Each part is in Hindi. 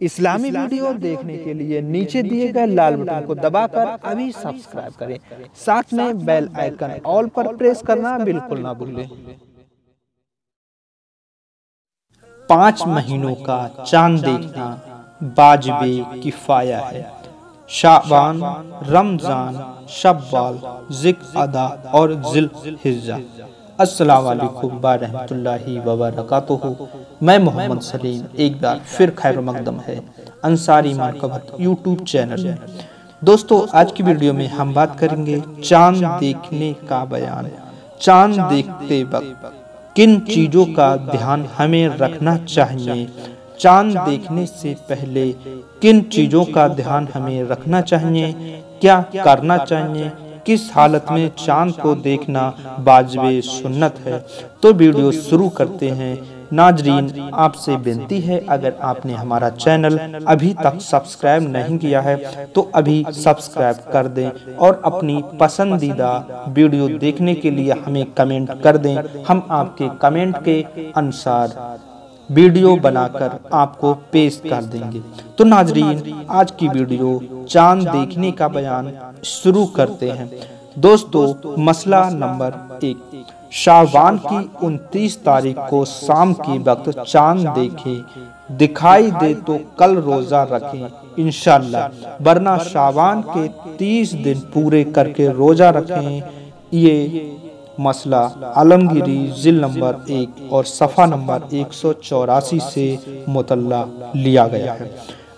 इस्लामी वीडियो देखने के लिए नीचे दिए गए लाल बटन को दबाकर अभी सब्सक्राइब करें। साथ में बेल आइकन ऑल पर प्रेस करना बिल्कुल ना भूलें। 5 महीनों का चांद देखना वाजिबे किफाया है। शाबान, रमजान, शव्वाल, जिल्क़अदा और ज़िल्हिज्जा। अस्सलाम वालेकुम व रहमतुल्लाहि व बरकातुहू। मैं मोहम्मद सलीम एक बार फिर खैर मकदम है अंसारी मरकबत यूट्यूब चैनल में। दोस्तों, आज की वीडियो में हम बात करेंगे चांद देखने का बयान। चांद देखते वक्त किन चीज़ों का ध्यान हमें रखना चाहिए, चांद देखने से पहले किन चीज़ों का ध्यान हमें रखना चाहिए, क्या करना चाहिए, किस हालत में चांद को देखना वाजिबे सुन्नत है। तो वीडियो शुरू करते हैं। नाजरीन, आपसे विनती है, अगर आपने हमारा चैनल अभी तक सब्सक्राइब नहीं किया है तो अभी सब्सक्राइब कर दें और अपनी पसंदीदा वीडियो देखने के लिए हमें कमेंट कर दें। हम आपके कमेंट के अनुसार वीडियो बनाकर आपको पेश कर देंगे। तो नाजरीन, आज की वीडियो चांद देखने का बयान शुरू करते हैं। दोस्तों, मसला नंबर 1, शाबान की 29 तारीख को शाम की वक्त चांद दिखाई दे तो कल रोजा रखें इंशाअल्लाह, वरना शाबान के 30 दिन पूरे करके रोजा रखें। ये मसला आलमगीरी जिल नंबर 1 और सफ़ा नंबर 184 से मुतल्ला लिया गया है।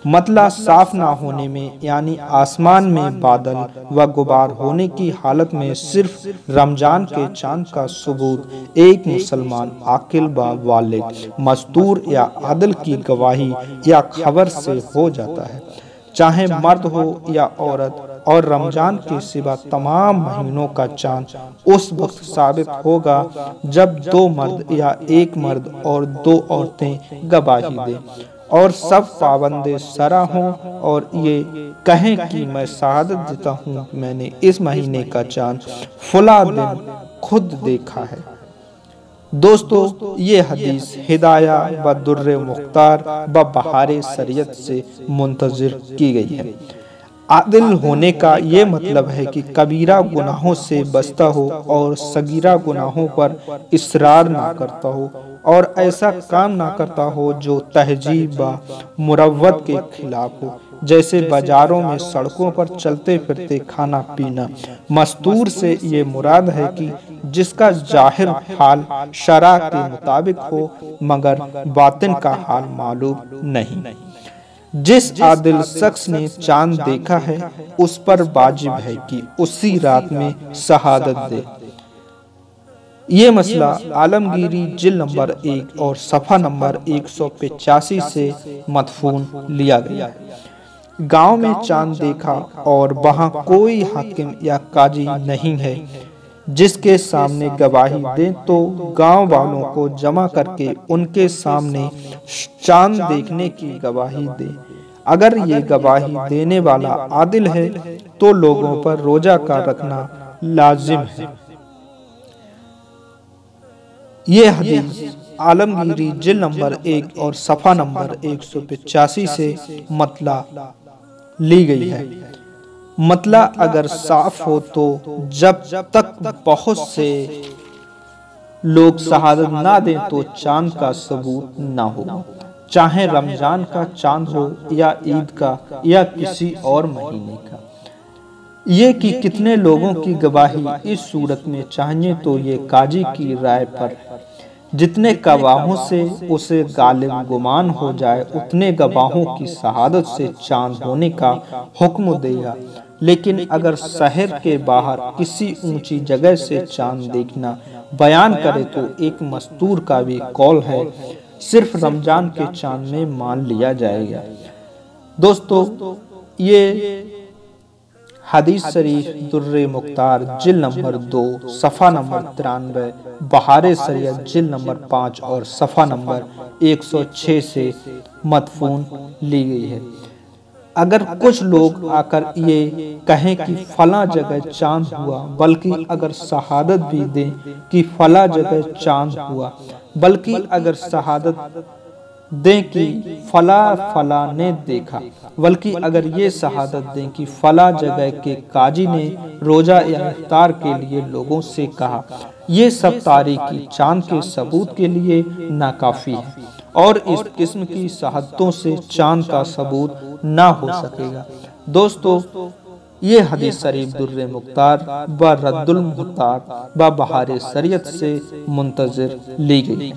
मतला साफ ना होने में, यानी आसमान में बादल व गुबार होने की हालत में सिर्फ रमजान के चांद का सबूत एक मुसलमान आकिल व वालिद, मस्तूर या आदिल की गवाही या खबर से हो जाता है, चाहे मर्द हो या औरत। और रमजान के सिवा तमाम महीनों का चांद उस वक्त साबित होगा जब 2 मर्द या 1 मर्द और 2 औरतें गवाही दें और सब पाबंदे सरा हों और ये कहें कि मैं शहादत देता हूँ, मैंने इस महीने का चांद फला दिन खुद देखा है। दोस्तों, ये हदीस हिदाया व दुर्रे मुख्तार व बहारे शरीयत से मुंतज़िर की गई है। आदिल होने का ये मतलब है कि कबीरा गुनाहों से बचता हो और सगीरा गुनाहों पर इसरार ना करता हो और ऐसा काम ना करता हो जो तहजीब व मुरव्वत के खिलाफ हो, जैसे बाजारों में सड़कों पर चलते फिरते खाना पीना। मस्तूर से ये मुराद है कि जिसका जाहिर हाल शरा के मुताबिक हो मगर बातिन का हाल मालूम नहीं। जिस आदिल शख्स ने चांद देखा है उस पर वाजिब है कि उसी रात में शहादत दे। ये मसला आलमगीरी जिल नंबर 1 और सफ़ा नंबर 185 से मदफून लिया गया है। गांव में चांद देखा और वहां कोई हाकिम या काजी नहीं है जिसके सामने गवाही दे, तो गांव वालों को जमा करके उनके सामने चांद देखने की गवाही दे। अगर ये गवाही देने वाला आदिल है तो लोगों पर रोजा का रखना लाजिम है। ये हदीस आलमगीरी जिल नंबर 1 और सफ़ा नंबर 185 से मतला ली गई है। मतला अगर साफ हो तो जब तक बहुत से लोग शहादत ना दें तो चांद का सबूत ना हो, चाहे रमजान का चांद हो या ईद का या किसी और महीने का। ये कि कितने लोगों की गवाही इस सूरत में चाहिए तो ये काजी की राय पर है। जितने गवाहों से उसे गालिब गुमान हो जाए उतने गवाहों की शहादत से चांद होने का हुक्म देगा। लेकिन अगर शहर के बाहर किसी ऊंची जगह से चांद देखना बयान करे तो एक मस्तूर का भी कौल है, सिर्फ रमजान के चांद में मान लिया जाएगा। दोस्तों, ये हदीस शरीफ दुर्रे मुख्तार जिल नंबर 2 सफ़ा नंबर 93, बहारे शरीयत जिल नंबर 5 और सफ़ा नंबर 106 से मदफून ली गई है। अगर कुछ लोग आकर ये कहें कि फला जगह चांद हुआ, बल्कि अगर शहादत भी दें कि फला जगह चांद हुआ, बल्कि अगर शहादत दें कि फला फला ने देखा, बल्कि अगर ये शहादत दें कि फला जगह के काजी ने रोजा या इफ्तार के लिए लोगों से कहा, ये सब तारीकी चांद के सबूत के लिए नाकाफी है और इस किस्म की शहादतों से चांद का सबूत ना हो सकेगा। दोस्तों, ये हदीस शरीफ दुर्रे मुख्तार व रद्दुल मुख्तार व बहारे शरीयत से मुंतज़िर ली गई।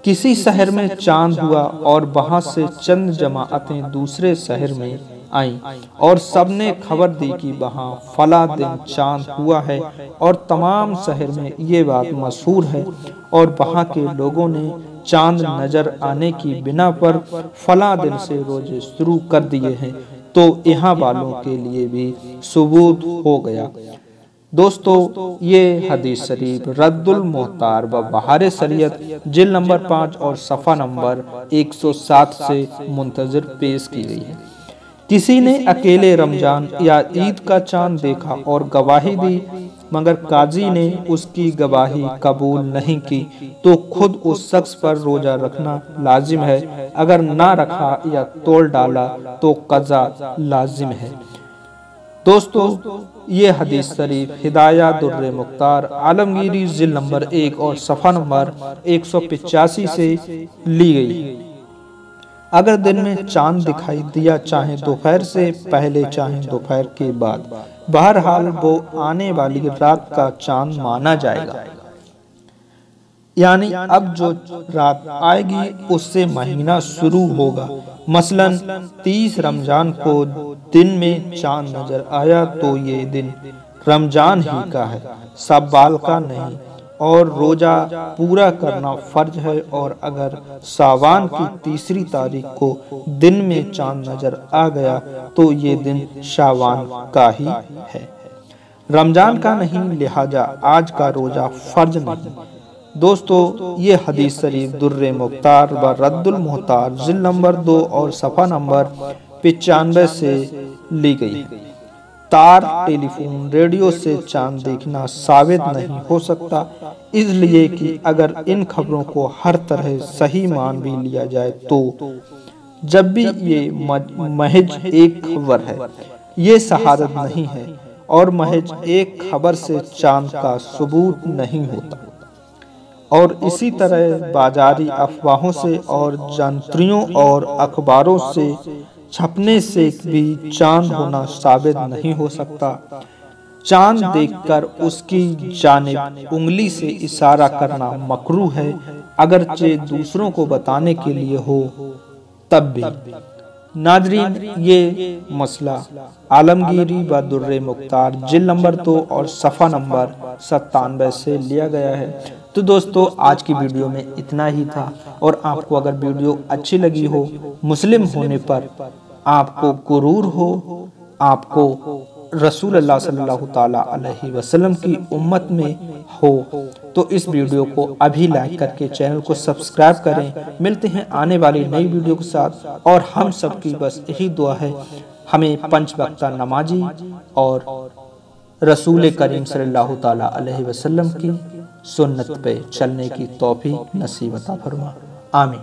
किसी शहर में चांद हुआ और वहां से चंद जमाअतें दूसरे शहर में आईं और सबने खबर दी कि वहां फला दिन चांद हुआ है और तमाम शहर में ये बात मशहूर है और वहां के लोगों ने चांद नजर आने की बिना पर फला दिन से रोजे शुरू कर दिए हैं, तो यहाँ वालों के लिए भी सबूत हो गया। दोस्तों, ये हदीस शरीफ रद्दुल मुख्तार व बहारे शरीयत जिल्द नंबर 5 और सफ़ा नंबर 107 से मुंतज़िर पेश की गई है। किसी ने अकेले रमजान या ईद का चांद देखा और गवाही दी, मगर काजी ने उसकी गवाही कबूल नहीं की, तो खुद उस शख्स पर रोजा रखना लाजिम है। अगर ना रखा या तोड़ डाला तो कज़ा लाजिम है। दोस्तों, ये हदीस शरीफ हिदाया दुर्रे मुख्तार आलमगीरी जिल्द नंबर 1 और सफ़ा नंबर 185 से ली गई। अगर दिन में चांद दिखाई दिया, चाहे दोपहर से पहले चाहे दोपहर के बाद, बहरहाल वो आने वाली रात का चांद माना जाएगा। यानी अब जो रात आएगी उससे महीना शुरू होगा। मसलन 30 रमजान को दिन में चांद नजर आया तो ये दिन रमजान ही का है, शव्वाल का नहीं, और रोजा पूरा करना फर्ज है। और अगर सावन की 3 तारीख को दिन में चांद नजर आ गया तो ये दिन शाबान का ही है, रमजान का नहीं, लिहाजा आज का रोजा फर्ज नहीं। दोस्तों, ये हदीस शरीफ दुर्रे मुख्तार व रद्दुल मुख्तार जिल्द नंबर 2 और सफ़ा नंबर 95 से ली गई। तार, टेलीफोन, रेडियो से चांद देखना साबित नहीं हो सकता, इसलिए कि अगर इन खबरों को हर तरह सही मान भी लिया जाए तो जब भी ये महज एक खबर है, ये शहादत नहीं है और महज एक खबर से चांद का सबूत नहीं होता। और इसी तरह बाजारी अफवाहों से और जंत्रियों और अखबारों से छपने से भी चांद होना साबित नहीं हो सकता। चांद देखकर उसकी जानिब उंगली से इशारा करना मकरूह है, अगरचे दूसरों को बताने के लिए हो तब भी। नाजरीन, ये मसला आलमगीरी व दुर्रे मुख्तार जिल्द नंबर 2 और सफ़ा नंबर 97 से लिया गया है। तो दोस्तों, आज की वीडियो में इतना ही था, और आपको अगर वीडियो अच्छी लगी हो, मुस्लिम होने पर आपको गुरूर हो, आपको रसूल अल्लाह सल्लल्लाहु ताला अलैहि वसल्लम की उम्मत में हो, तो इस वीडियो को अभी लाइक करके चैनल को सब्सक्राइब करें। मिलते हैं आने वाली नई वीडियो के साथ, और हम सब की बस यही दुआ है, हमें 5 वक्ता नमाजी और रसूल करीम सल्लल्लाहु ताला अलैहि वसल्लम की सुन्नत पे चलने की तौफीक नसीब अता फरमा। आमीन।